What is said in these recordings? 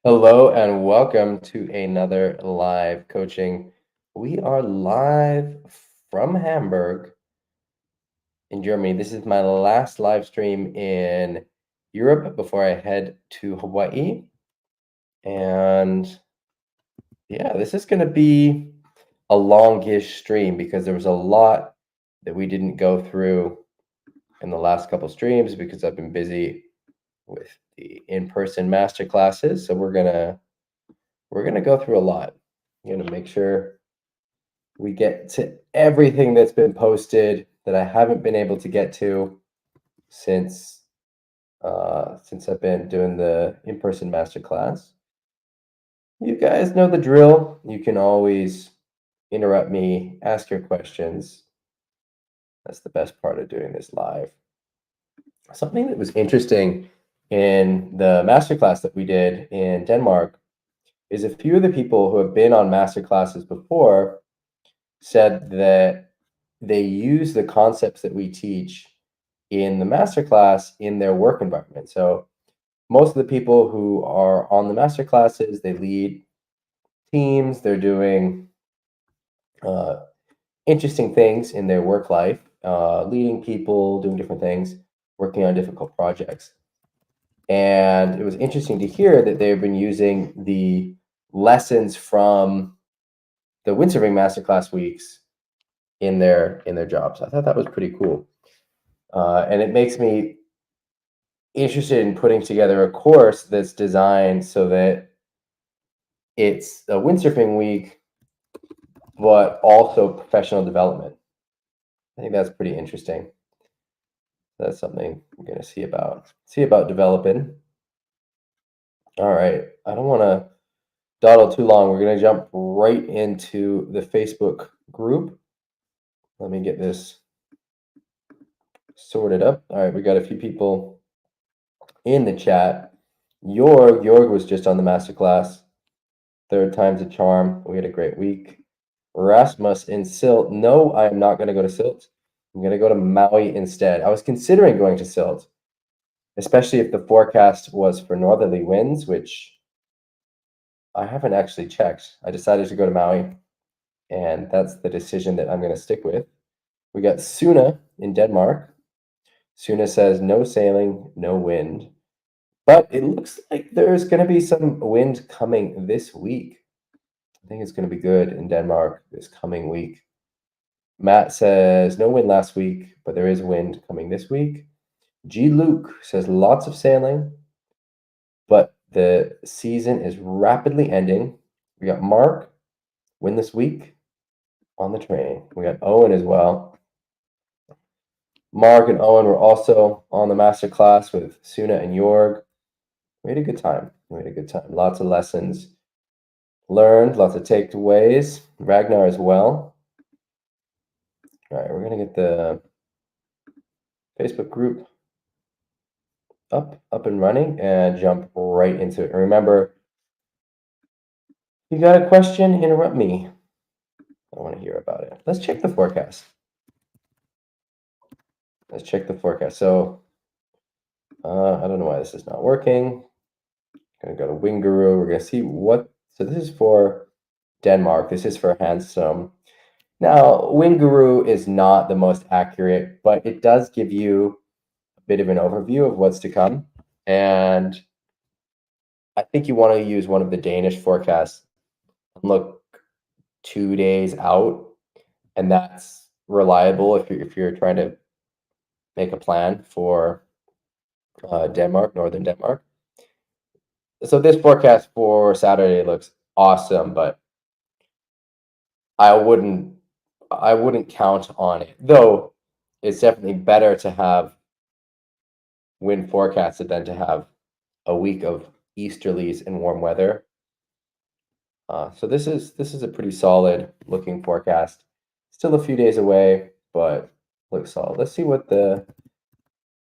Hello and welcome to another live coaching. We are live from Hamburg in Germany. This is my last live stream in Europe before I head to Hawaii. And yeah, this is going to be a longish stream because there was a lot that we didn't go through in the last couple streams because I've been busy with the in-person master classes. So we're gonna go through a lot. I'm gonna make sure we get to everything that's been posted that I haven't been able to get to since since I've been doing the in-person masterclass. You guys know the drill. You can always interrupt me, ask your questions. That's the best part of doing this live. Something that was interesting in the masterclass that we did in Denmark is a few of the people who have been on masterclasses before said that they use the concepts that we teach in the masterclass in their work environment. So most of the people who are on the masterclasses, they lead teams, they're doing uh, interesting things in their work life, leading people, doing different things, working on difficult projects. And it was interesting to hear that they've been using the lessons from the windsurfing masterclass weeks in their jobs. I thought that was pretty cool. And it makes me interested in putting together a course that's designed so that it's a windsurfing week, but also professional development. I think that's pretty interesting. That's something I'm going to see about developing. All right, I don't want to dawdle too long. We're going to jump right into the Facebook group. Let me get this sorted up. All right, we got a few people in the chat. Jorg was just on the masterclass. Third time's a charm. We had a great week. Rasmus in Silt. No, I am not going to go to Silt. I'm going to go to Maui instead. I was considering going to Silt, especially if the forecast was for northerly winds, which I haven't actually checked. I decided to go to Maui, and that's the decision that I'm going to stick with. We got Suna in Denmark. Suna says no sailing, no wind. But it looks like there's going to be some wind coming this week. I think it's going to be good in Denmark this coming week. Matt says no wind last week, but there is wind coming this week. G. Luke says lots of sailing, but the season is rapidly ending. We got Mark, wind this week on the train. We got Owen as well. Mark and Owen were also on the master class with Suna and Jorg. We had a good time. Lots of lessons learned, lots of takeaways. Ragnar as well. All right, we're going to get the Facebook group up and running and jump right into it. And remember, if you got a question, interrupt me. I want to hear about it. Let's check the forecast. So, I don't know why this is not working. Going to go to Wind Guru. We're going to see what. So this is for Denmark. This is for Handsome. Now, Wind Guru is not the most accurate, but it does give you a bit of an overview of what's to come. And I think you want to use one of the Danish forecasts. Look 2 days out, and that's reliable if you're trying to make a plan for Denmark, northern Denmark. So this forecast for Saturday looks awesome, but I wouldn't count on it. Though it's definitely better to have wind forecasted than to have a week of easterlies and warm weather. So this is a pretty solid looking forecast. Still a few days away, but looks solid. Let's see what the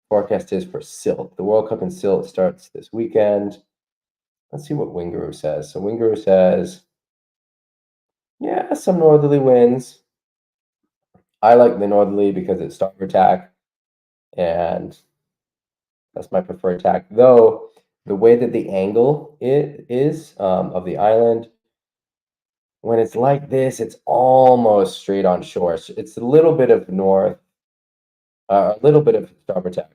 forecast is for Silt. The World Cup in Silt starts this weekend. Let's see what Winguru says. So Winguru says, yeah, some northerly winds. I like the northerly because it's starboard tack, and that's my preferred tack. Though the way that the angle it is of the island, when it's like this, it's almost straight on shore. It's a little bit of north, a little bit of starboard tack,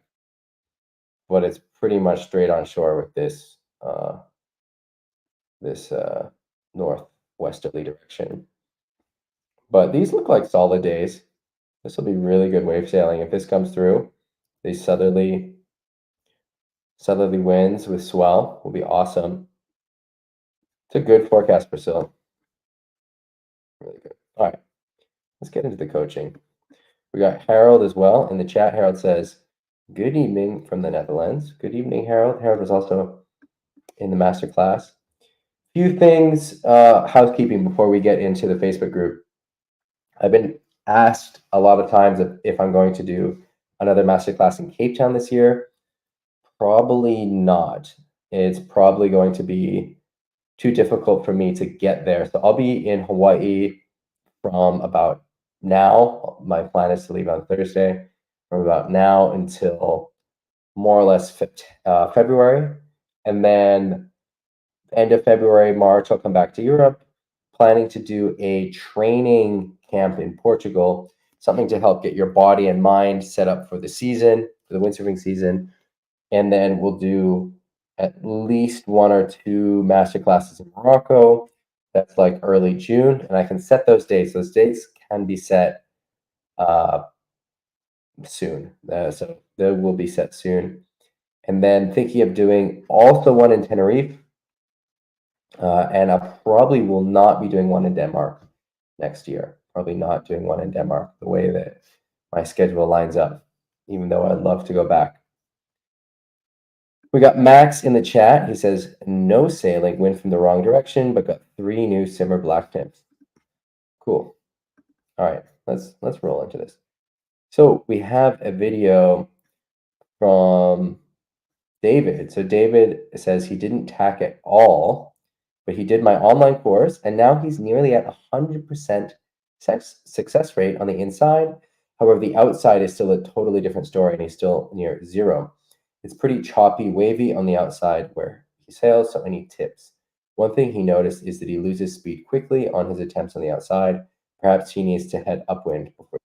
but it's pretty much straight on shore with this northwesterly direction. But these look like solid days. This will be really good wave sailing if this comes through. These southerly winds with swell will be awesome. It's a good forecast, Brazil. Really good. All right, let's get into the coaching. We got Harold as well in the chat. Harold says, "Good evening from the Netherlands." Good evening, Harold. Harold was also in the masterclass. Few things, housekeeping before we get into the Facebook group. I've been asked a lot of times if I'm going to do another masterclass in Cape Town this year. Probably not. It's probably going to be too difficult for me to get there. So I'll be in Hawaii from about now. My plan is to leave on Thursday, from about now until more or less February. And then end of February, March, I'll come back to Europe, planning to do a training camp in Portugal, something to help get your body and mind set up for the season, for the windsurfing season. And then we'll do at least one or two master classes in Morocco. That's like early June, and I can set those dates. Those dates can be set soon. So they will be set soon. And then thinking of doing also one in Tenerife, and I probably will not be doing one in Denmark next year. Probably not doing one in Denmark the way that my schedule lines up, even though I'd love to go back. We got Max in the chat. He says, "No sailing, went from the wrong direction, but got 3 new simmer black tips." Cool. All right, let's roll into this. So we have a video from David. So David says he didn't tack at all, but he did my online course, and now he's nearly at 100% success rate on the inside. However, the outside is still a totally different story, and he's still near zero. It's pretty choppy, wavy on the outside where he sails, so any tips? One thing he noticed is that he loses speed quickly on his attempts on the outside. Perhaps he needs to head upwind before.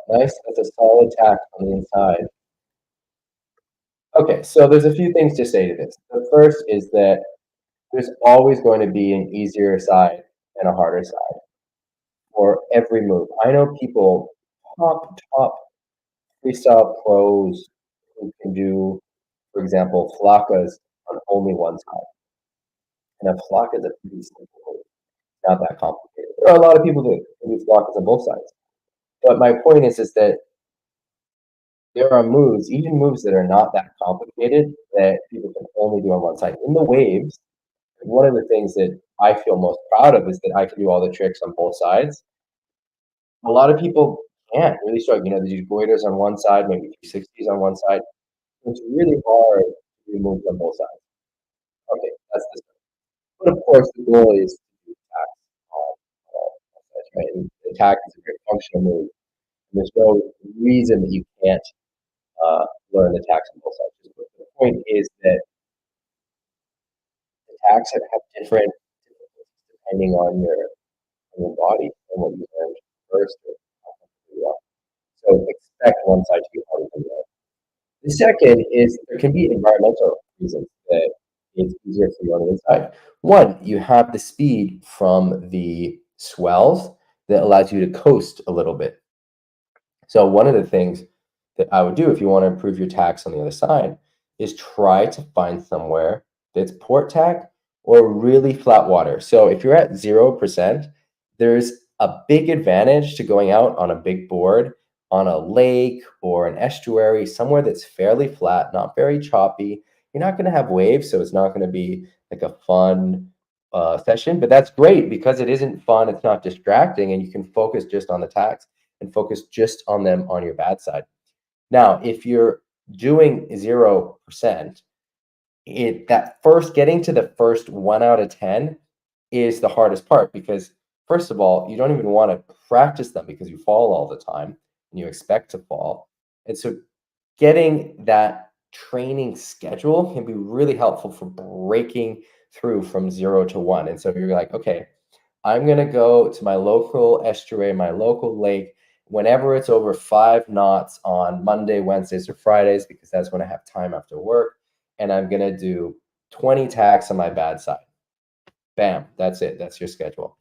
Nice, that's a solid tack on the inside. Okay, so there's a few things to say to this. The first is that there's always going to be an easier side and a harder side for every move. I know people, top freestyle pros who can do, for example, flockas on only one side. And a flocka is a pretty simple move, not that complicated. There are a lot of people who do flockas on both sides. But my point is that there are moves, even moves that are not that complicated, that people can only do on one side. In the waves, one of the things that I feel most proud of is that I can do all the tricks on both sides. A lot of people can't really struggle. They do goiters on one side, maybe 360s on one side. It's really hard to do moves on both sides. Okay, that's this. But of course, the goal is to do attacks on all sides, right? And the attack is a very functional move. And there's no reason that you can't learn the attacks on both sides. But the point is that attacks have different depending on your body and what you learned first. So expect one side to be harder than the other. The second is there can be environmental reasons that it's easier for you on the inside. One, you have the speed from the swells that allows you to coast a little bit. So one of the things that I would do if you want to improve your tax on the other side is try to find somewhere that's port tack or really flat water. So if you're at 0%, there's a big advantage to going out on a big board on a lake or an estuary, somewhere that's fairly flat, not very choppy. You're not going to have waves, so it's not going to be like a fun session, but that's great because it isn't fun. It's not distracting, and you can focus just on the tax and focus just on them on your bad side. Now, if you're doing 0%, that first getting to the first 1 out of 10 is the hardest part because first of all, you don't even want to practice them because you fall all the time. and you expect to fall. And so getting that training schedule can be really helpful for breaking through from 0 to 1. And so you're like, okay, I'm going to go to my local estuary, my local lake, whenever it's over 5 knots on Monday, Wednesdays, or Fridays, because that's when I have time after work. And I'm going to do 20 tacks on my bad side. Bam, that's it. That's your schedule.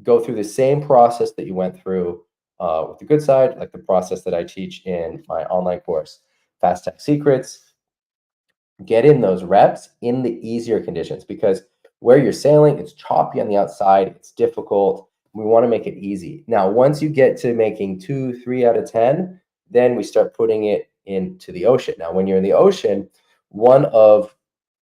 Go through the same process that you went through with the good side, like the process that I teach in my online course, Fast Tech Secrets. Get in those reps in the easier conditions, because where you're sailing, it's choppy on the outside, it's difficult. We want to make it easy. Now, once you get to making 2, 3 out of 10, then we start putting it into the ocean. Now, when you're in the ocean, one of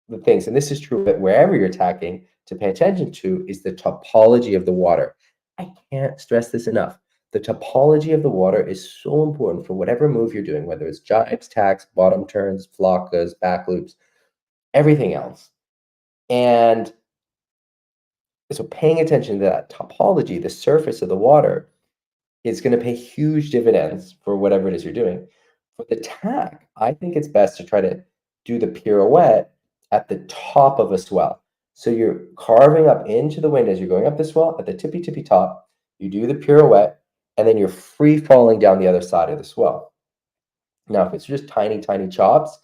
the things, and this is true wherever you're tacking, to pay attention to is the topology of the water. I can't stress this enough. The topology of the water is so important for whatever move you're doing, whether it's jibes, tacks, bottom turns, flockas, back loops, everything else. And so paying attention to that topology, the surface of the water, is going to pay huge dividends for whatever it is you're doing. For the tack, I think it's best to try to do the pirouette at the top of a swell. So you're carving up into the wind as you're going up the swell at the tippy top. You do the pirouette, and then you're free falling down the other side of the swell. Now, if it's just tiny chops,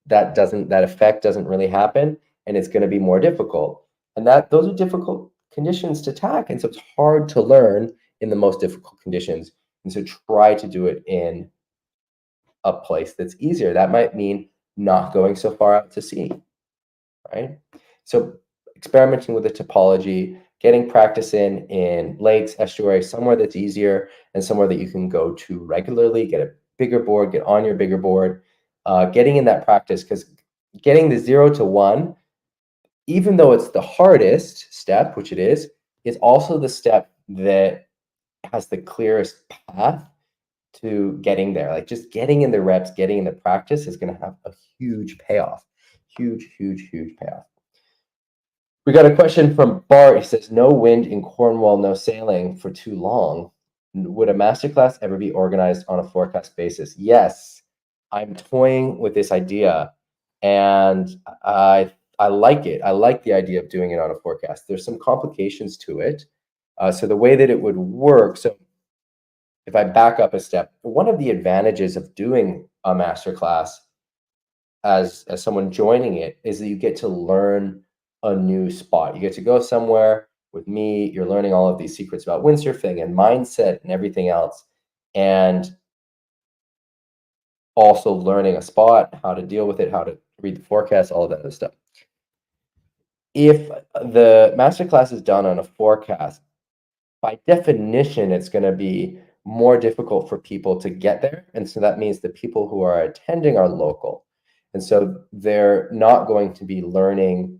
that effect doesn't really happen, and it's going to be more difficult. And those are difficult conditions to tack, and so it's hard to learn in the most difficult conditions. And so try to do it in a place that's easier. That might mean not going so far out to sea, right? So experimenting with the topology, getting practice in lakes, estuaries, somewhere that's easier and somewhere that you can go to regularly, get a bigger board, get on your bigger board, getting in that practice, because getting the 0 to 1, even though it's the hardest step, which it is also the step that has the clearest path to getting there. Like, just getting in the reps, getting in the practice is going to have a huge payoff. Huge payoff. We got a question from Bart. He says, no wind in Cornwall, no sailing for too long. Would a masterclass ever be organized on a forecast basis? Yes, I'm toying with this idea, and I like it. I like the idea of doing it on a forecast. There's some complications to it. So the way that it would work, so if I back up a step, one of the advantages of doing a masterclass as someone joining it is that you get to learn a new spot. You get to go somewhere with me. You're learning all of these secrets about windsurfing and mindset and everything else, and also learning a spot, how to deal with it, how to read the forecast, all of that other stuff. If the masterclass is done on a forecast, by definition, it's going to be more difficult for people to get there. And so that means the people who are attending are local. And so they're not going to be learning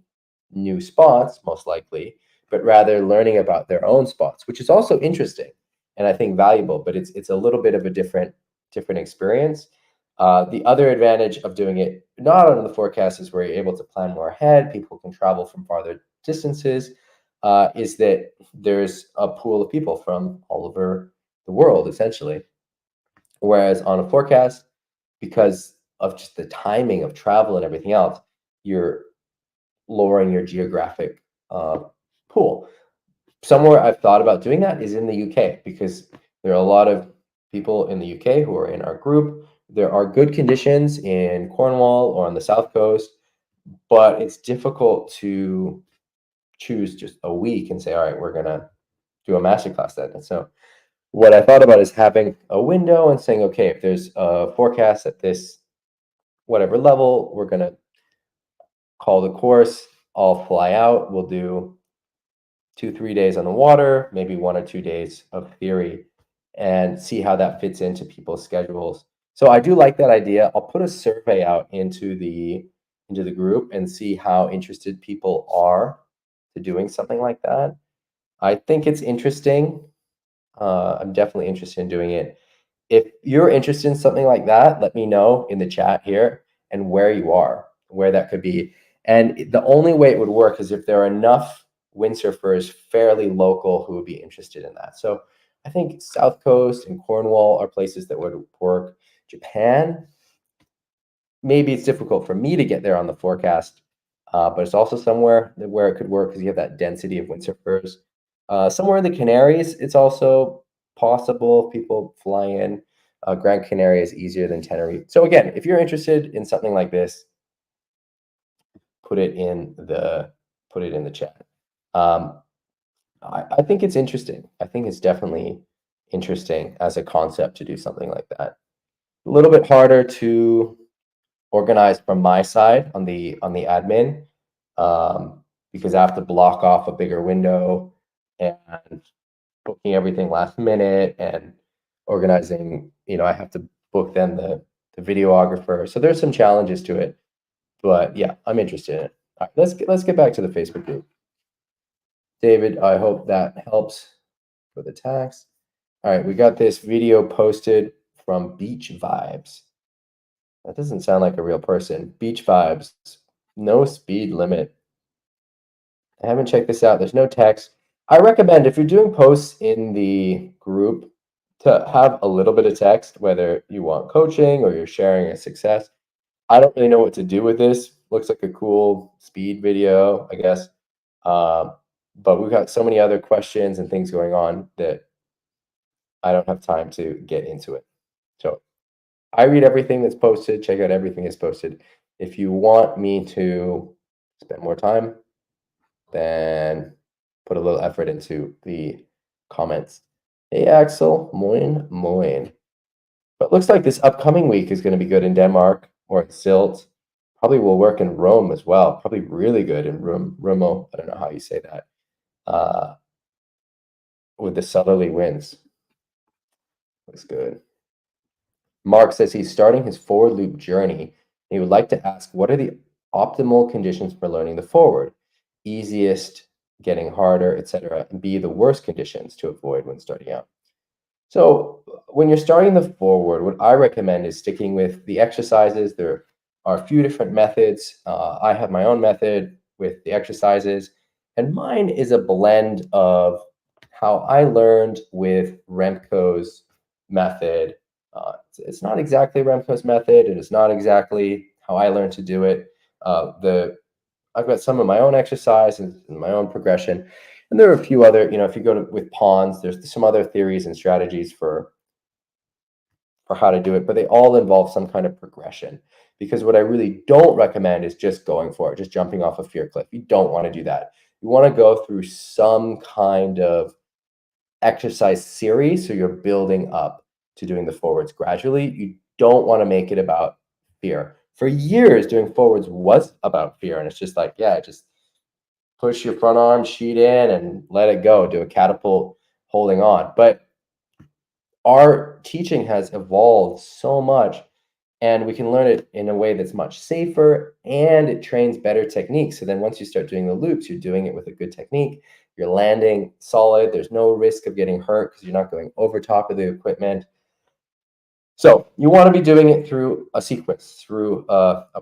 new spots, most likely, but rather learning about their own spots, which is also interesting and I think valuable, but it's a little bit of a different experience. The other advantage of doing it not on the forecast is where you're able to plan more ahead. People can travel from farther distances. Is that there's a pool of people from all over the world, essentially. Whereas on a forecast, because of just the timing of travel and everything else, you're lowering your geographic pool. Somewhere I've thought about doing that is in the UK, because there are a lot of people in the UK who are in our group. There are good conditions in Cornwall or on the South Coast, but it's difficult to choose just a week and say, all right, we're going to do a masterclass then. And so what I thought about is having a window and saying, okay, if there's a forecast at this whatever level, we're going to call the course. I'll fly out. We'll do 2-3 days on the water, maybe 1 or 2 days of theory, and see how that fits into people's schedules. So I do like that idea. I'll put a survey out into the group and see how interested people are to doing something like that. I think it's interesting. I'm definitely interested in doing it. If you're interested in something like that, let me know in the chat here and where you are, where that could be. And the only way it would work is if there are enough windsurfers fairly local who would be interested in that. So I think South Coast and Cornwall are places that would work. Japan, maybe it's difficult for me to get there on the forecast, but it's also somewhere where it could work because you have that density of windsurfers. Somewhere in the Canaries, it's also possible people fly in. Gran Canaria is easier than Tenerife. So again, if you're interested in something like this, put it in the chat. I think it's interesting. I think it's definitely interesting as a concept to do something like that. A little bit harder to organize from my side on the admin, because I have to block off a bigger window and booking everything last minute and organizing. I have to book then the videographer. So there's some challenges to it, but yeah, I'm interested in it. All right, let's get back to the Facebook group. David, I hope that helps for the tax. All right, we got this video posted from Beach Vibes. That doesn't sound like a real person. Beach Vibes, no speed limit. I haven't checked this out. There's no text. I recommend if you're doing posts in the group to have a little bit of text, whether you want coaching or you're sharing a success. I don't really know what to do with this. Looks like a cool speed video, I guess. But we've got so many other questions and things going on that I don't have time to get into it. So I read everything that's posted, check out everything that's posted. If you want me to spend more time, then put a little effort into the comments. Hey, Axel, moin, moin. But looks like this upcoming week is going to be good in Denmark or in Silt. Probably will work in Rome as well. Probably really good in Romo. I don't know how you say that. With the southerly winds. Looks good. Mark says he's starting his forward loop journey. He would like to ask, what are the optimal conditions for learning the forward? Easiest, getting harder, etc. And B, the worst conditions to avoid when starting out. So when you're starting the forward, what I recommend is sticking with the exercises. There are a few different methods. I have my own method with the exercises, and mine is a blend of how I learned with Remco's method. It's not exactly Remco's method, and it's not exactly how I learned to do it. I've got some of my own exercise and my own progression. And there are a few other, if you go with ponds, there's some other theories and strategies for how to do it, but they all involve some kind of progression. Because what I really don't recommend is just going for it, just jumping off a fear cliff. You don't want to do that. You want to go through some kind of exercise series, so you're building up to doing the forwards gradually. You don't want to make it about fear. For years, doing forwards was about fear, and it's just like, yeah, just push your front arm sheet in and let it go. Do a catapult holding on. But our teaching has evolved so much, and we can learn it in a way that's much safer, and it trains better techniques. So then once you start doing the loops, you're doing it with a good technique. You're landing solid. There's no risk of getting hurt because you're not going over top of the equipment. So you want to be doing it through a sequence, through a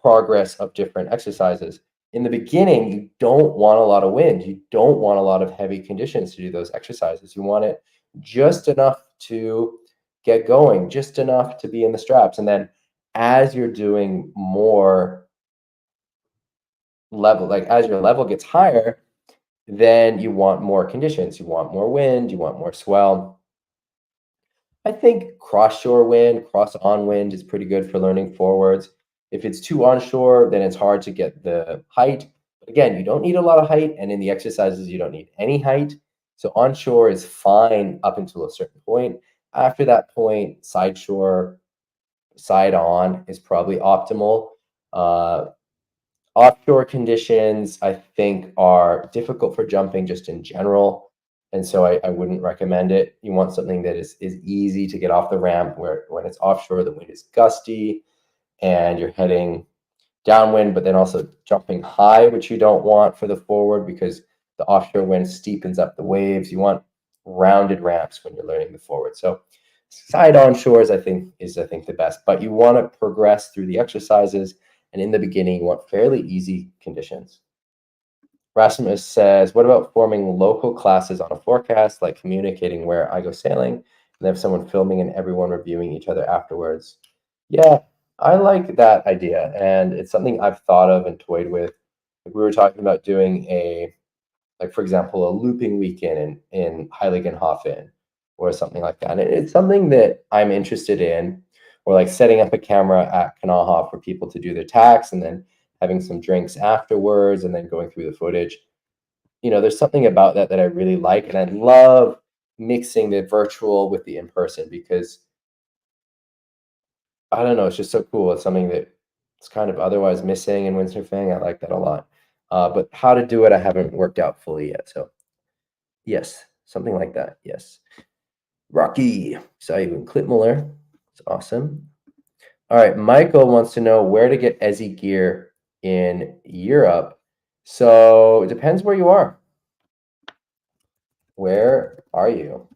progress of different exercises. In the beginning, you don't want a lot of wind. You don't want a lot of heavy conditions to do those exercises. You want it just enough to get going, just enough to be in the straps. And then as you're doing more level, like as your level gets higher, then you want more conditions. You want more wind, you want more swell. I think cross-shore wind, cross-on wind is pretty good for learning forwards. If it's too onshore, then it's hard to get the height. But again, you don't need a lot of height, and in the exercises, you don't need any height. So onshore is fine up until a certain point. After that point, side shore, side on is probably optimal. Offshore conditions, I think, are difficult for jumping just in general. And so I wouldn't recommend it. You want something that is easy to get off the ramp, where when it's offshore, the wind is gusty and you're heading downwind, but then also jumping high, which you don't want for the forward because the offshore wind steepens up the waves. You want rounded ramps when you're learning the forward. So side onshores, I think the best, but you want to progress through the exercises. And in the beginning, you want fairly easy conditions. Rasmus says, "What about forming local classes on a forecast, like communicating where I go sailing, and then have someone filming and everyone reviewing each other afterwards?" Yeah, I like that idea, and it's something I've thought of and toyed with. Like we were talking about doing a, like for example, a looping weekend in Heiligenhafen or something like that. And it's something that I'm interested in, or like setting up a camera at Kanaha for people to do their tax and then having some drinks afterwards and then going through the footage. There's something about that that I really like, and I love mixing the virtual with the in person because I don't know, it's just so cool. It's something that it's kind of otherwise missing in windsurfing. I like that a lot. But how to do it, I haven't worked out fully yet. So yes, something like that. Yes. Rocky. Saw you in Klitmuller. It's awesome. All right. Michael wants to know where to get Ezzy gear in Europe. So it depends where you are. Where are you?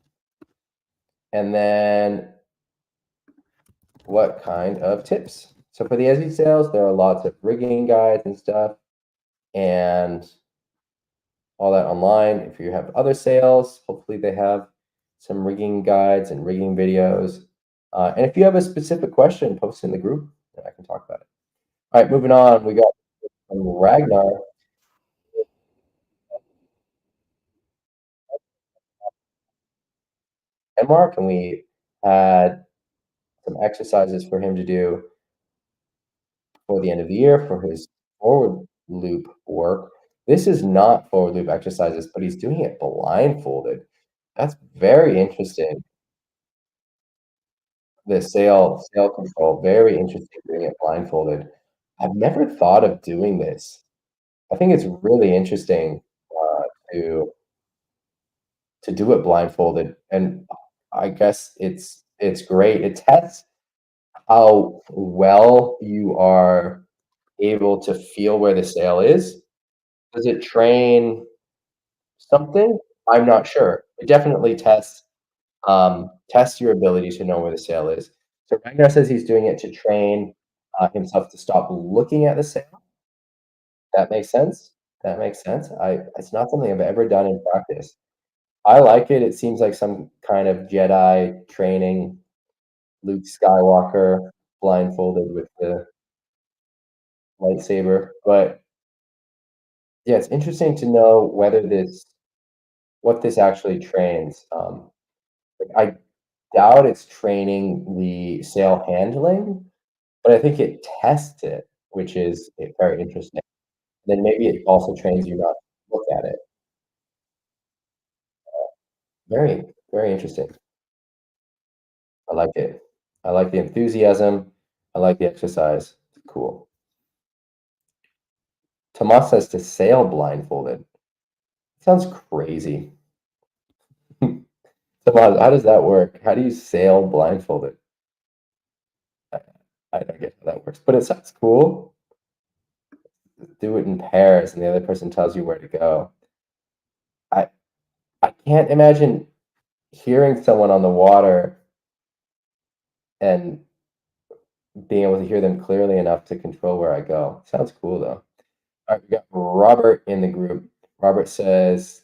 And then what kind of tips? So for the Ezzy sales, there are lots of rigging guides and stuff and all that online. If you have other sales, hopefully they have some rigging guides and rigging videos. And if you have a specific question, post in the group and I can talk about it. All right, moving on. We got Ragnar. Denmark, and we had some exercises for him to do for the end of the year for his forward loop work. This is not forward loop exercises, but he's doing it blindfolded. That's very interesting. The sail control, very interesting doing it blindfolded. I've never thought of doing this. I think it's really interesting, uh, to do it blindfolded, and I guess it's great. It tests how well you are able to feel where the sail is. Does it train something? I'm not sure. It definitely tests your ability to know where the sail is. So Ragnar says he's doing it to train, himself to stop looking at the sail. That makes sense. That makes sense. It's not something I've ever done in practice. I like it. It seems like some kind of Jedi training, Luke Skywalker blindfolded with the lightsaber. But yeah, it's interesting to know whether this what this actually trains. Like I doubt it's training the sail handling, but I think it tests it, which is very interesting. Then maybe it also trains you not to look at it. Very, very interesting. I like it. I like the enthusiasm. I like the exercise. It's cool. Tomas says to sail blindfolded. Sounds crazy. Tomas, how does that work? How do you sail blindfolded? I, I don't get how that works, but it sounds cool. Do it in pairs, and the other person tells you where to go. I I can't imagine hearing someone on the water and being able to hear them clearly enough to control where I go. Sounds cool though. All right, we got Robert in the group. Robert says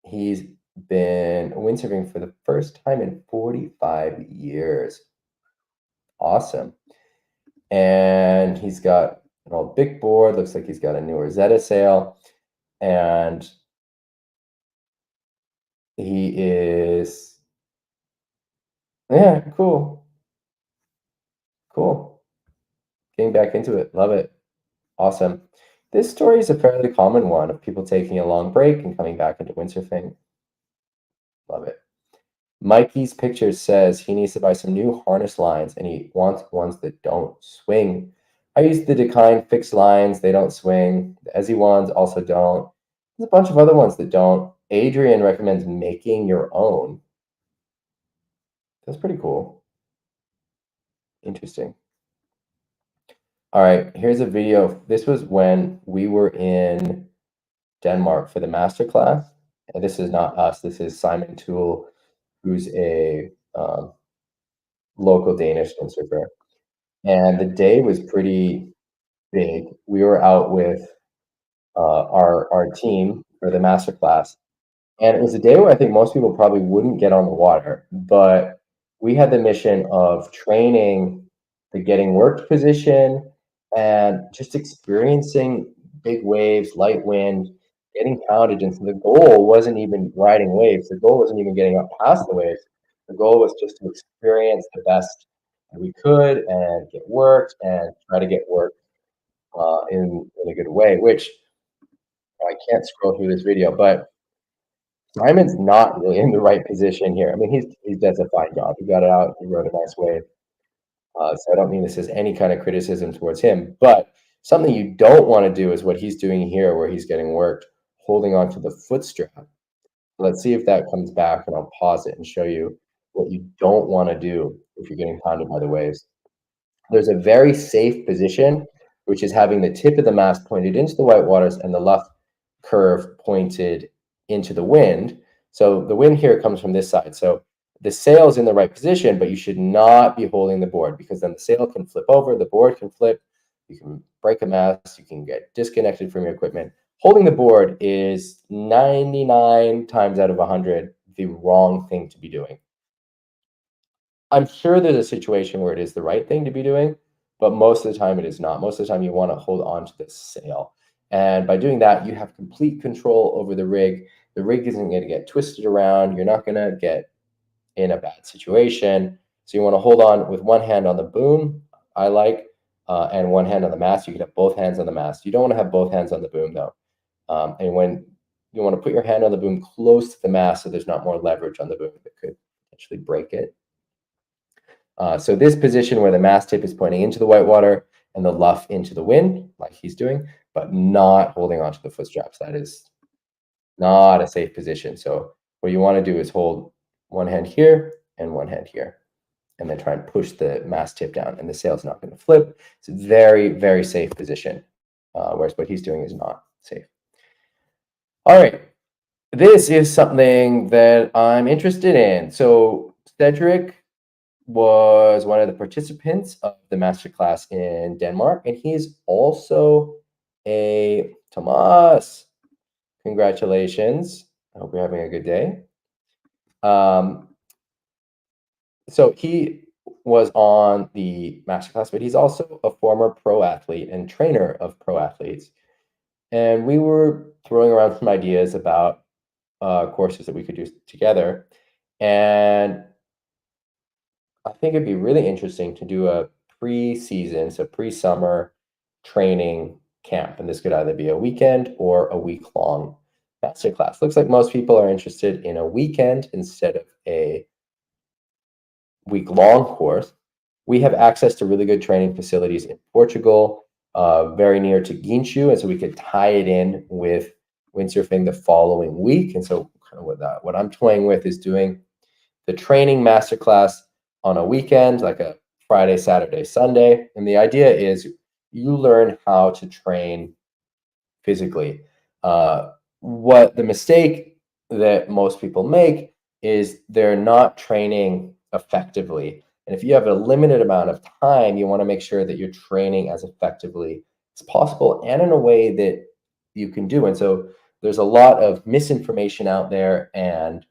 he's been windsurfing for the first time in 45 years. Awesome. And he's got an old big board. Looks like he's got a newer Zeta sail. And he is, yeah, cool. Cool. Getting back into it. Love it. Awesome. This story is a fairly common one of people taking a long break and coming back into windsurfing. Love it. Mikey's picture says he needs to buy some new harness lines and he wants ones that don't swing. I use the Decline fixed lines, they don't swing. The Ezzy ones also don't. There's a bunch of other ones that don't. Adrian recommends making your own. That's pretty cool. Interesting. All right, here's a video. This was when we were in Denmark for the master class. And this is not us, this is Simon Toole, who's a local Danish windsurfer. And the day was pretty big. We were out with our team for the master class. And it was a day where I think most people probably wouldn't get on the water, but we had the mission of training the getting worked position and just experiencing big waves, light wind, getting pounded. And so the goal wasn't even riding waves. The goal wasn't even getting up past the waves. The goal was just to experience the best that we could and get worked and try to get worked in a good way, which I can't scroll through this video, but Simon's not really in the right position here. I mean, he does a fine job. He got it out. He rode a nice wave. So I don't mean this as any kind of criticism towards him, but something you don't want to do is what he's doing here, where he's getting worked, holding onto the foot strap. Let's see if that comes back, and I'll pause it and show you what you don't want to do if you're getting pounded by the waves. There's a very safe position, which is having the tip of the mast pointed into the white waters and the left curve pointed into the wind. So the wind here comes from this side. So the sail is in the right position, but you should not be holding the board, because then the sail can flip over, the board can flip, you can break a mast, you can get disconnected from your equipment. Holding the board is 99 times out of 100 the wrong thing to be doing. I'm sure there's a situation where it is the right thing to be doing, but most of the time it is not. Most of the time you want to hold on to the sail. And by doing that, you have complete control over the rig. The rig isn't going to get twisted around. You're not going to get in a bad situation. So you want to hold on with one hand on the boom, I like, and one hand on the mast. You can have both hands on the mast. You don't want to have both hands on the boom, though. And when you want to put your hand on the boom close to the mast so there's not more leverage on the boom that could potentially break it. So this position where the mast tip is pointing into the whitewater and the luff into the wind, like he's doing, but not holding onto the foot straps. That is not a safe position. So what you want to do is hold one hand here and one hand here, and then try and push the mast tip down, and the sail's not going to flip. It's a very, very safe position, whereas what he's doing is not safe. All right, this is something that I'm interested in. So Cedric was one of the participants of the masterclass in Denmark, and he's also a Thomas. Congratulations. I hope you're having a good day. So he was on the masterclass, but he's also a former pro athlete and trainer of pro athletes. And we were throwing around some ideas about courses that we could do together. And I think it'd be really interesting to do a pre-season, so pre-summer training camp. And this could either be a weekend or a week-long masterclass. Looks like most people are interested in a weekend instead of a week-long course. We have access to really good training facilities in Portugal, very near to Guincho, and so we could tie it in with windsurfing the following week. And so kind of what I'm toying with is doing the training masterclass on a weekend, like a Friday, Saturday, Sunday. And the idea is you learn how to train physically. What the mistake that most people make is they're not training effectively. And if you have a limited amount of time, you want to make sure that you're training as effectively as possible and in a way that you can do. And so there's a lot of misinformation out there and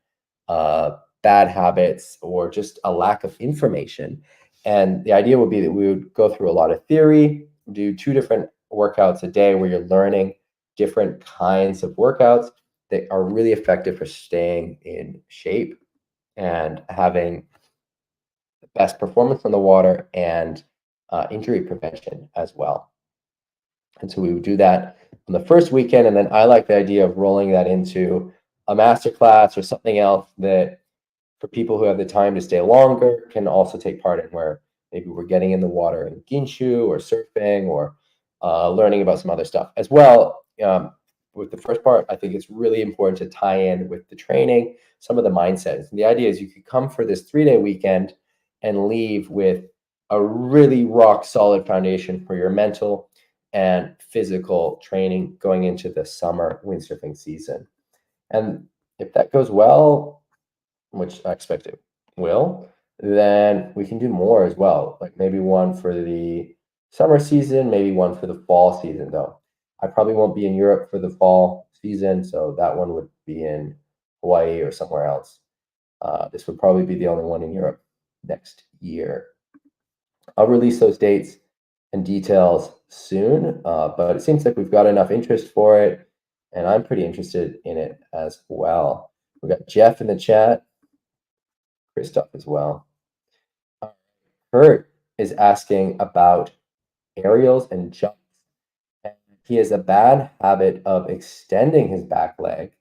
bad habits or just a lack of information. And the idea would be that we would go through a lot of theory, do 2 different workouts a day where you're learning different kinds of workouts that are really effective for staying in shape and having the best performance on the water and injury prevention as well. And so we would do that on the first weekend, and then I like the idea of rolling that into a masterclass or something else that for people who have the time to stay longer can also take part in, where maybe we're getting in the water in Ginshu or surfing or learning about some other stuff as well. With the first part, I think it's really important to tie in with the training, some of the mindsets. And the idea is you could come for this 3-day weekend and leave with a really rock solid foundation for your mental and physical training going into the summer windsurfing season. And if that goes well, which I expect it will, then we can do more as well. Like maybe one for the summer season, maybe one for the fall season, though. I probably won't be in Europe for the fall season, so that one would be in Hawaii or somewhere else. This would probably be the only one in Europe next year. I'll release those dates and details soon, but it seems like we've got enough interest for it, and I'm pretty interested in it as well. We've got Jeff in the chat, Christoph as well. Kurt is asking about aerials and jumps. And he has a bad habit of extending his back leg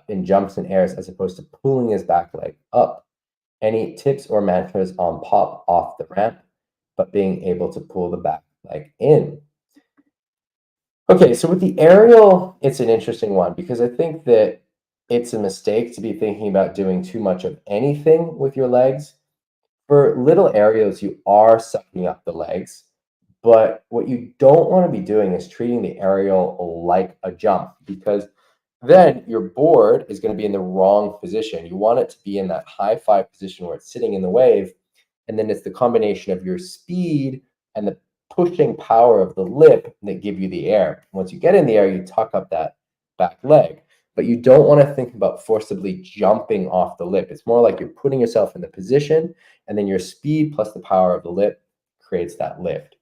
in jumps and airs as opposed to pulling his back leg up. Any tips or mantras on pop off the ramp, but being able to pull the back leg in? Okay, so with the aerial, it's an interesting one because I think that it's a mistake to be thinking about doing too much of anything with your legs. For little aerials, you are sucking up the legs, but what you don't want to be doing is treating the aerial like a jump because then your board is going to be in the wrong position. You want it to be in that high five position where it's sitting in the wave. And then it's the combination of your speed and the pushing power of the lip that give you the air. Once you get in the air, you tuck up that back leg. But you don't want to think about forcibly jumping off the lip. It's more like you're putting yourself in the position, and then your speed plus the power of the lip creates that lift.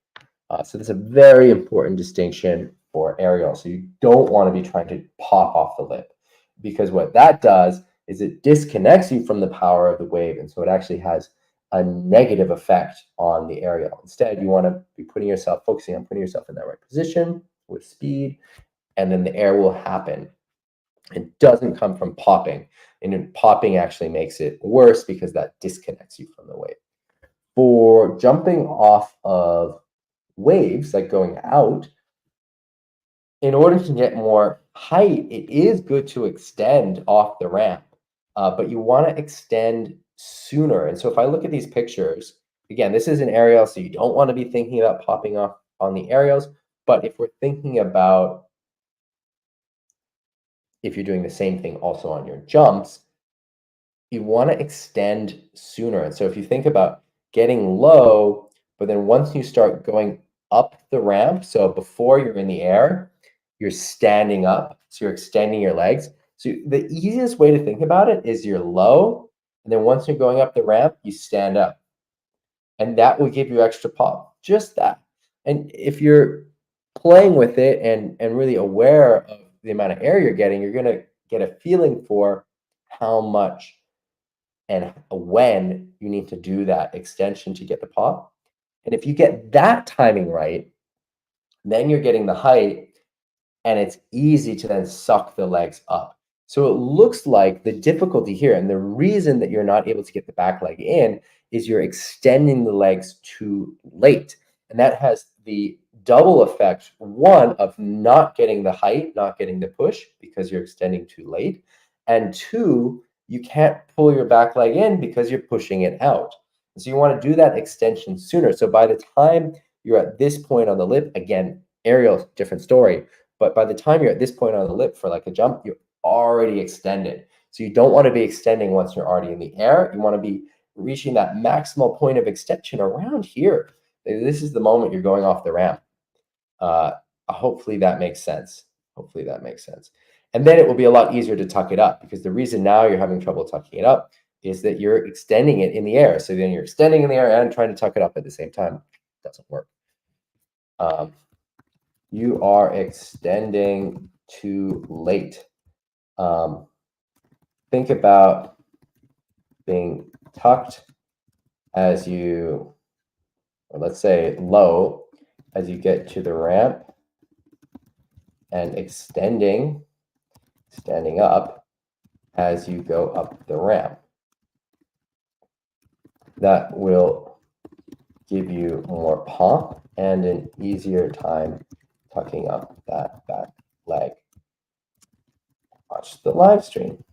So that's a very important distinction for aerial. So you don't want to be trying to pop off the lip because what that does is it disconnects you from the power of the wave. And so it actually has a negative effect on the aerial. Instead, you want to be focusing on putting yourself in that right position with speed, and then the air will happen. It doesn't come from popping. And popping actually makes it worse because that disconnects you from the wave. For jumping off of waves, like going out, in order to get more height, it is good to extend off the ramp, but you want to extend sooner. And so if I look at these pictures, again, this is an aerial, so you don't want to be thinking about popping off on the aerials. But if we're thinking about if you're doing the same thing also on your jumps, you want to extend sooner. And so if you think about getting low, but then once you start going up the ramp, so before you're in the air, you're standing up, so you're extending your legs. So the easiest way to think about it is you're low, and then once you're going up the ramp, you stand up. And that will give you extra pop, just that. And if you're playing with it and really aware of the amount of air you're getting, you're going to get a feeling for how much and when you need to do that extension to get the pop. And if you get that timing right, then you're getting the height, and it's easy to then suck the legs up. So it looks like the difficulty here, and the reason that you're not able to get the back leg in, is you're extending the legs too late. And that has the double effect, one, of not getting the height, not getting the push because you're extending too late. And two, you can't pull your back leg in because you're pushing it out. So you want to do that extension sooner. So by the time you're at this point on the lip, again, aerial, different story. But by the time you're at this point on the lip for like a jump, you're already extended. So you don't want to be extending once you're already in the air. You want to be reaching that maximal point of extension around here. This is the moment you're going off the ramp. Hopefully that makes sense. Hopefully that makes sense. And then it will be a lot easier to tuck it up because the reason now you're having trouble tucking it up is that you're extending it in the air. So then you're extending in the air and trying to tuck it up at the same time. It doesn't work. You are extending too late. Think about being tucked as you, or let's say low, as you get to the ramp, and extending, standing up, as you go up the ramp. That will give you more pop and an easier time tucking up that back leg. Watch the live stream.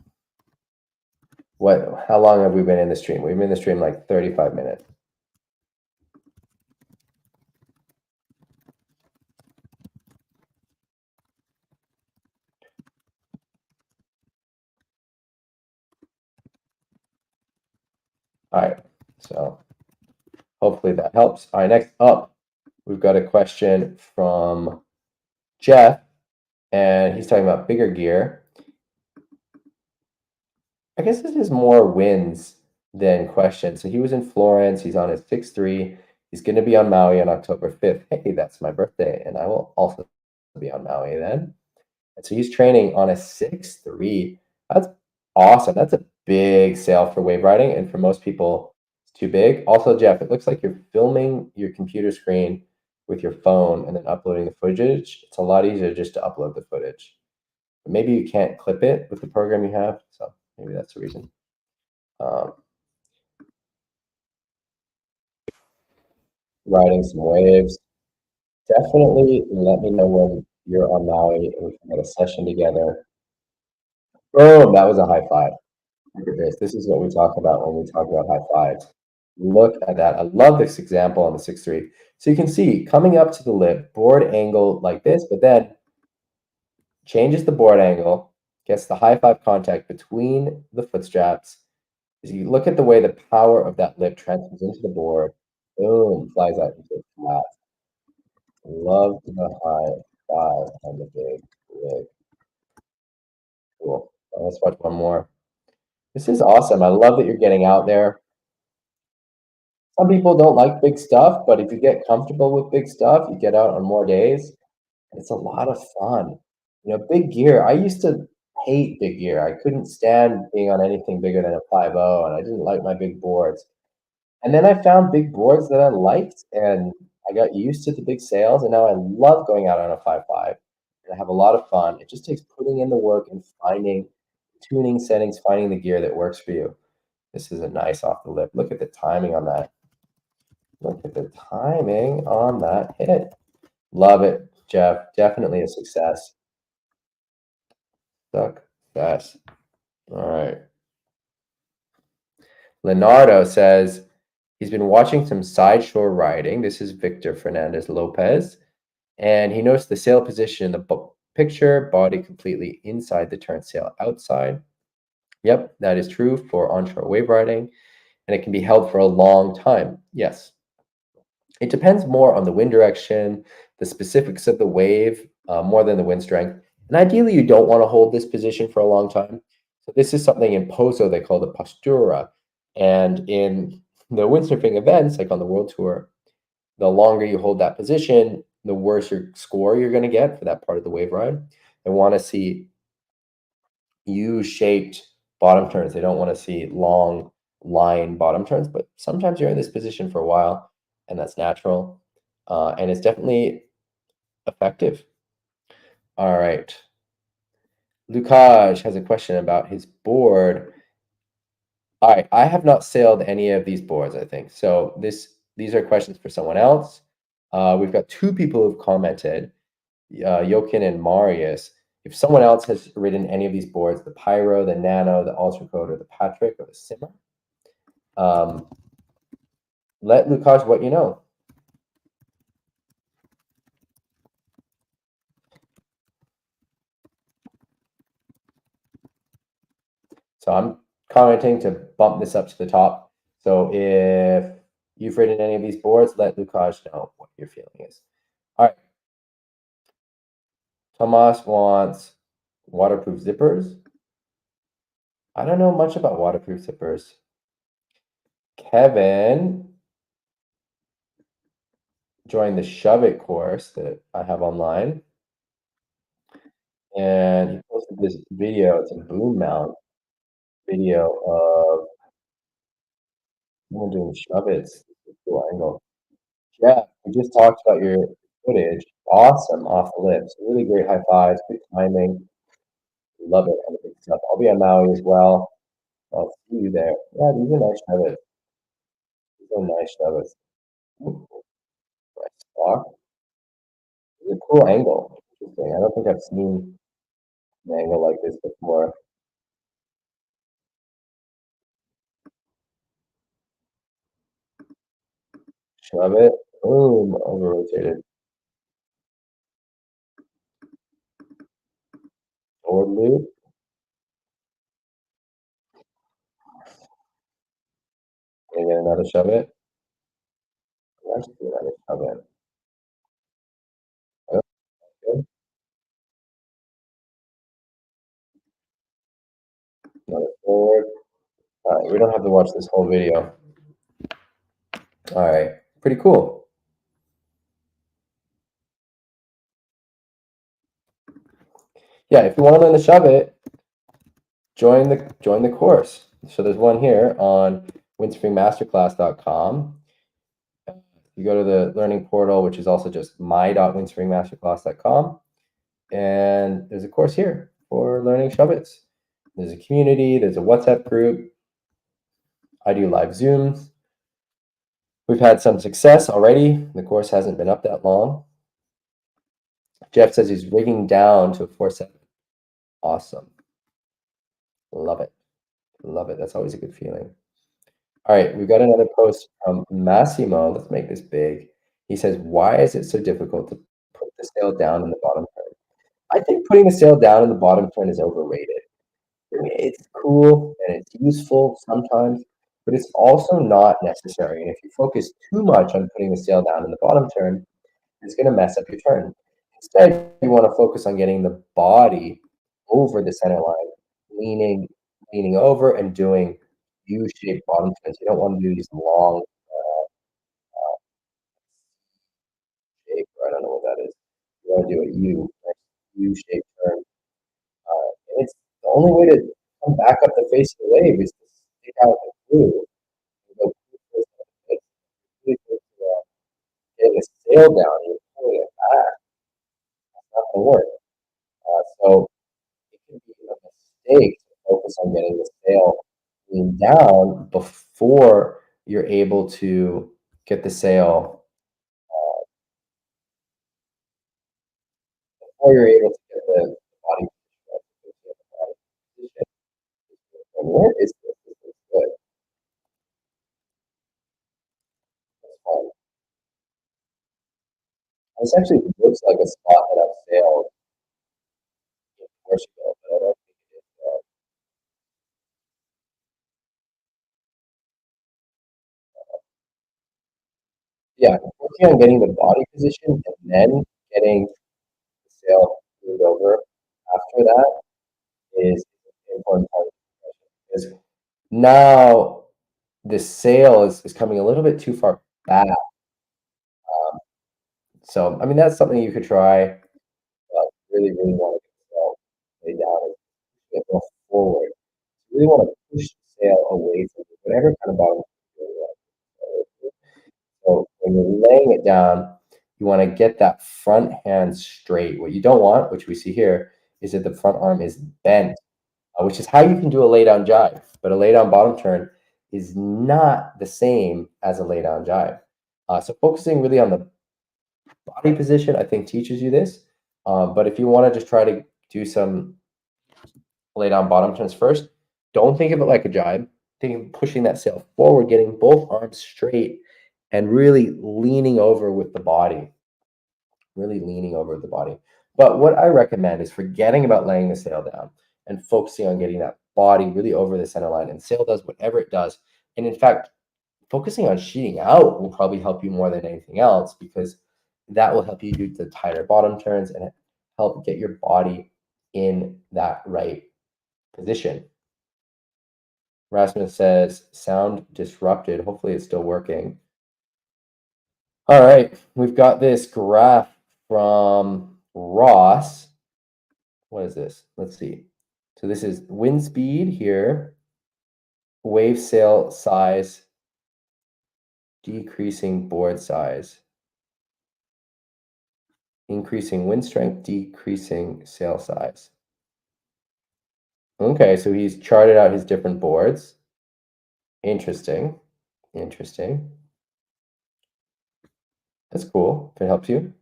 How long have we been in the stream? We've been in the stream like 35 minutes. All right, so hopefully that helps. All right, next up, we've got a question from Jeff, and he's talking about bigger gear. I guess this is more wins than questions. So he was in Florence. He's on his 6-3. He's going to be on Maui on October 5th. Hey, that's my birthday, and I will also be on Maui then. And so he's training on a 6-3. That's awesome. That's a big sail for wave riding, and for most people, it's too big. Also, Jeff, it looks like you're filming your computer screen with your phone and then uploading the footage. It's a lot easier just to upload the footage. But maybe you can't clip it with the program you have, so maybe that's the reason. Um, Riding some waves. Definitely let me know when you're on Maui and we can get a session together. Boom! That was a high five. Look at this. This is what we talk about when we talk about high fives. Look at that. I love this example on the 6-3. So you can see coming up to the lip, board angle like this, but then changes the board angle, gets the high five contact between the foot straps. As you look at the way the power of that lip transfers into the board, boom, flies out into a flat. Love the high five on the big lip. Cool. Let's watch one more. This is awesome. I love that you're getting out there. Some people don't like big stuff, but if you get comfortable with big stuff, you get out on more days. It's a lot of fun. You know, big gear. I used to hate big gear. I couldn't stand being on anything bigger than a 5.0, and I didn't like my big boards. And then I found big boards that I liked, and I got used to the big sails, and now I love going out on a 5.5, and I have a lot of fun. It just takes putting in the work and finding tuning settings, finding the gear that works for you. This is a nice off the lip. Look at the timing on that. Look at the timing on that hit. Love it, Jeff. Definitely a success. Success. All right. Leonardo says he's been watching some sideshore riding. This is Victor Fernandez Lopez. And he noticed the sail position in the picture, body completely inside the turn sail outside. Yep, that is true for onshore wave riding, and it can be held for a long time. Yes. It depends more on the wind direction, the specifics of the wave, more than the wind strength. And ideally, you don't want to hold this position for a long time. So this is something in Poso they call the postura. And in the windsurfing events, like on the World Tour, the longer you hold that position, the worse your score you're going to get for that part of the wave ride. They want to see U-shaped bottom turns. They don't want to see long line bottom turns, but sometimes you're in this position for a while, and that's natural. And it's definitely effective. All right. Lukáš has a question about his board. All right, I have not sailed any of these boards, I think. So these are questions for someone else. We've got two people who've commented, Jokin and Marius. If someone else has ridden any of these boards, the Pyro, the Nano, the Ultra Code, or the Patrick, or the Simmer, let Lukáš what you know. So I'm commenting to bump this up to the top. So if you've ridden any of these boards, let Lukáš know what your feeling is. All right. Tomas wants waterproof zippers. I don't know much about waterproof zippers. Kevin joined the Shove It course that I have online. And he posted this video. It's a boom mount video of someone doing Shove It's. Cool angle. Yeah, we just talked about your footage. Awesome off the lips. Really great high fives, good timing. Love it on the big stuff. I'll be on Maui as well. I'll see you there. Yeah, these are nice Shove It's. These are nice Shove It's. Nice spot. It's a cool angle. Interesting. I don't think I've seen an angle like this before. Shove it. Boom. Over rotated. Forward loop. Can I get another shove it? Let's do another shove it. Okay. forward. All right, we don't have to watch this whole video. All right, pretty cool. Yeah, if you want to learn to shove it, join the course. So there's one here on windsurfingmasterclass.com. You go to the learning portal, which is also just my.windsurfingmasterclass.com, and there's a course here for learning shove it's. There's a community, there's a WhatsApp group. I do live Zooms. We've had some success already. The course hasn't been up that long. Jeff says he's rigging down to a 4.7. Awesome. Love it. Love it. That's always a good feeling. All right, we've got another post from Massimo. Let's make this big. He says, why is it so difficult to put the sail down in the bottom turn? I think putting the sail down in the bottom turn is overrated. I mean, it's cool and it's useful sometimes, but it's also not necessary. And if you focus too much on putting the sail down in the bottom turn, it's going to mess up your turn. Instead, you want to focus on getting the body over the center line, leaning over and doing U-shaped bottom turns. You don't want to do these long shape, or I don't know what that is. You want to do a U-shaped turn. And it's the only way to come back up the face of the wave is to stick out the glue and go really close to getting the sail down and you're pulling it back. It's not going to work. So it can be a mistake to focus on getting the sail lean down before you're able to get the sail, before you're able to get the body position. And where is this? This is good. That's fun. This actually looks like a spot that I've sailed in Portugal, but I don't think it is. Yeah, working on getting the body position and then getting the sail moved over after that is an important part of the progression. Because now the sail is coming a little bit too far back. So, I mean, that's something you could try. Really want to get the sail lay down and get more forward. You really want to push the sail away from whatever kind of bottom you're doing. So when you're laying it down, you want to get that front hand straight. What you don't want, which we see here, is that the front arm is bent, which is how you can do a lay down jibe. But a lay down bottom turn is not the same as a lay down jibe. So focusing really on the body position, I think teaches you this. But if you want to just try to do some lay down bottom turns first, don't think of it like a jibe. Think of pushing that sail forward, getting both arms straight, and really leaning over with the body. Really leaning over the body. But what I recommend is forgetting about laying the sail down and focusing on getting that body really over the center line. And sail does whatever it does. And in fact, focusing on sheeting out will probably help you more than anything else because that will help you do the tighter bottom turns and help get your body in that right position. Rasmus says, sound disrupted. Hopefully it's still working. All right, we've got this graph from Ross. What is this? Let's see. So this is wind speed here, wave sail size, decreasing board size, increasing wind strength, decreasing sail size. Okay, so he's charted out his different boards. Interesting. Interesting. That's cool, if it helps you.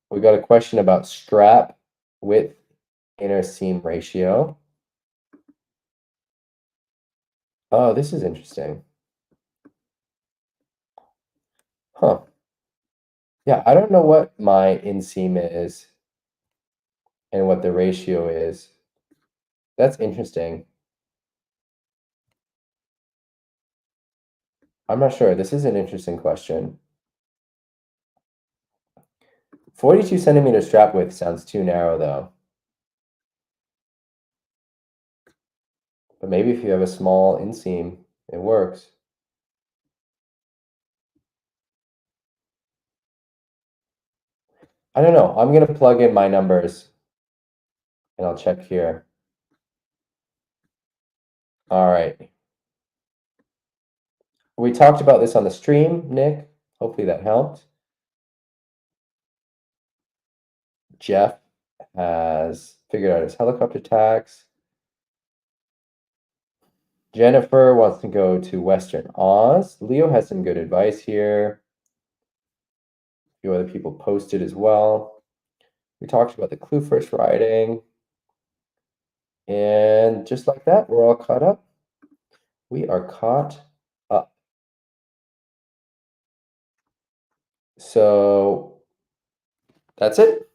We got a question about strap width inner seam ratio. Oh, this is interesting. Huh. Yeah, I don't know what my inseam is and what the ratio is. That's interesting. I'm not sure. This is an interesting question. 42 centimeter strap width sounds too narrow, though. But maybe if you have a small inseam, it works. I don't know. I'm going to plug in my numbers and I'll check here. All right. We talked about this on the stream, Nick. Hopefully that helped. Jeff has figured out his helicopter tax. Jennifer wants to go to Western Oz. Leo has some good advice here. A few other people posted as well. We talked about the clue first riding. And just like that, we're all caught up. We are caught up. So that's it.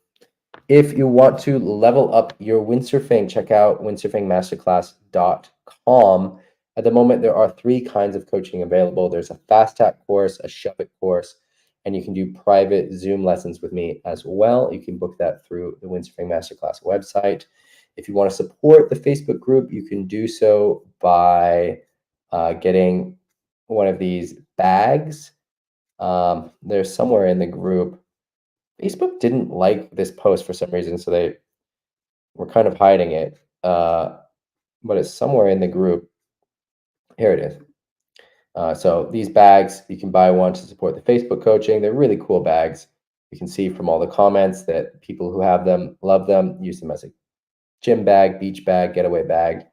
If you want to level up your windsurfing, check out windsurfingmasterclass.com. At the moment, there are 3 kinds of coaching available. There's a fast tap course, a shove it course, and you can do private Zoom lessons with me as well. You can book that through the Windsurfing Masterclass website. If you want to support the Facebook group, you can do so by getting one of these bags. There's somewhere in the group. Facebook didn't like this post for some reason, so they were kind of hiding it. But it's somewhere in the group. Here it is. So these bags, you can buy one to support the Facebook coaching. They're really cool bags. You can see from all the comments that people who have them love them, use them as a gym bag, beach bag, getaway bag.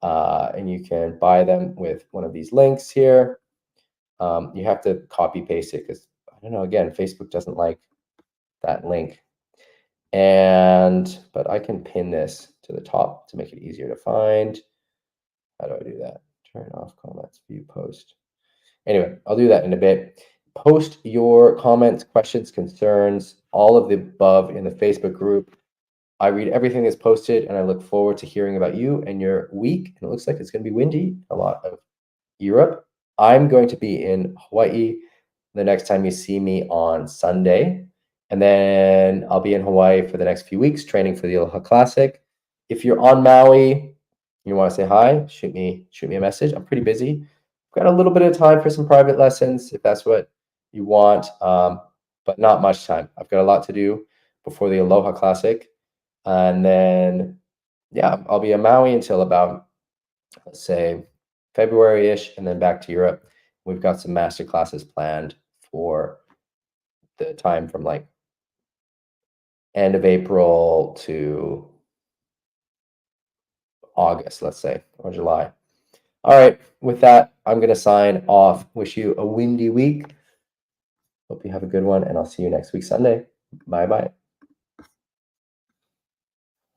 And you can buy them with one of these links here. You have to copy paste it because, I don't know, again, Facebook doesn't like that link. But I can pin this to the top to make it easier to find. How do I do that? Turn off comments, view post. Anyway, I'll do that in a bit. Post your comments, questions, concerns, all of the above in the Facebook group. I read everything that's posted, and I look forward to hearing about you and your week. And it looks like it's going to be windy, a lot of Europe. I'm going to be in Hawaii the next time you see me on Sunday. And then I'll be in Hawaii for the next few weeks training for the Aloha Classic. If you're on Maui, you want to say hi, shoot me a message. I'm pretty busy. I've got a little bit of time for some private lessons if that's what you want, but not much time. I've got a lot to do before the Aloha Classic. And then, yeah, I'll be in Maui until about, let's say, February-ish, and then back to Europe. We've got some master classes planned for the time from like end of April to August, let's say, or July. All right, with that, I'm going to sign off. Wish you a windy week. Hope you have a good one, and I'll see you next week, Sunday. Bye-bye.